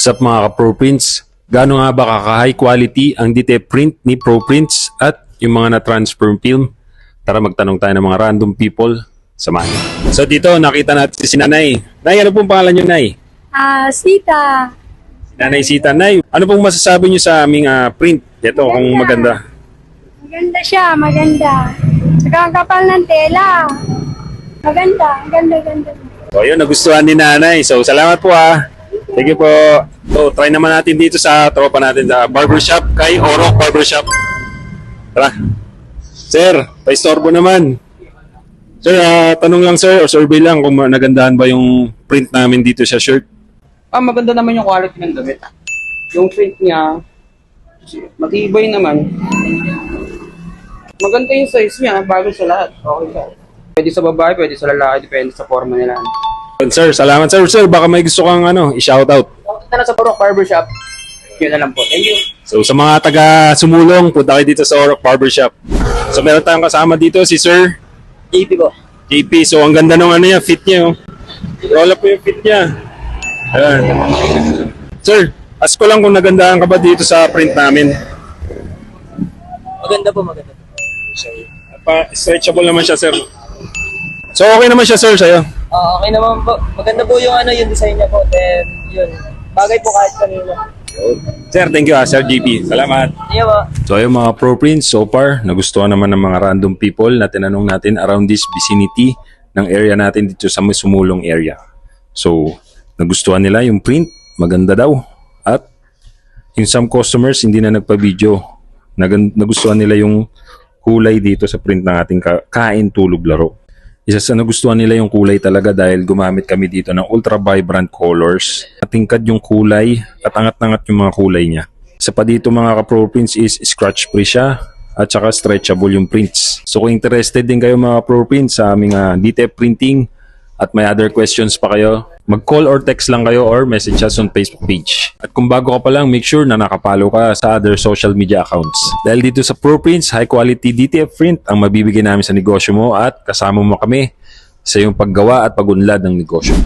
Sa mga ka-ProPrints, gaano nga ba kaka-high quality ang DTF print ni ProPrints at yung mga na-transfer film? Tara magtanong tayo ng mga random people. Samahan niyo. So dito nakita natin si Nanay. Nay, ano pong pangalan niyo, Nay? Sita. Nanay Sita. Nay, ano pong masasabi niyo sa aming print? Ito kung maganda. Maganda siya, maganda. Saka ang kapal ng tela. Maganda, ganda. So yun, nagustuhan ni Nanay. So salamat po ha. Sige po. So try naman natin dito sa tropa natin sa barbershop kay Orok Barbershop. Tara. Sir, paistorbo naman. Sir, tanong lang sir, o survey lang kung nagandahan ba yung print namin dito sa shirt. Maganda naman yung quality ng damit. Yung print niya, matibay naman. Maganda yung size niya, bago sa lahat. Okay ka. Pwede sa babae, pwede sa lalaki, depende sa forma nila. Sir, salamat sir. Sir, baka may gusto kang i-shoutout. Punta na sa Orok Barbershop. Yun na lang po. Thank you. So sa mga taga-sumulong, punta kayo dito sa Orok Barbershop. So meron tayong kasama dito si Sir JP po. JP. So ang ganda ng fit niya. Oh. Roll up po yung fit niya. Ayan. Sir, ask ko lang kung nagandahan ka ba dito sa print namin. Maganda po, maganda. Stretchable naman siya, sir. So okay naman siya, sir, sa'yo. Okay naman po. Maganda po yung yung design niya po. Then, yun. Bagay po kahit kanina. Sir, thank you Sir JP. Salamat. Iya po. So ayun mga ProPrints, so far nagustuhan naman ng mga random people na tinanong natin around this vicinity ng area natin dito sa Sumulong area. So nagustuhan nila yung print, maganda daw. At yung some customers hindi na nagpa-video. Nagustuhan nila yung kulay dito sa print ng ating kain, tulog, laro. Isa sa nagustuhan nila yung kulay talaga dahil gumamit kami dito ng ultra vibrant colors. Tingkad yung kulay at angat-angat yung mga kulay niya. Isa pa dito mga ka-ProPrints is scratch free siya at saka stretchable yung prints. So kung interested din kayo mga ProPrints sa aming DTF printing at may other questions pa kayo, mag-call or text lang kayo or message us on Facebook page. At kung bago ka pa lang, make sure na nakapollow ka sa other social media accounts. Dahil dito sa ProPrints, high quality DTF print ang mabibigay namin sa negosyo mo at kasama mo kami sa iyong paggawa at pag-unlad ng negosyo.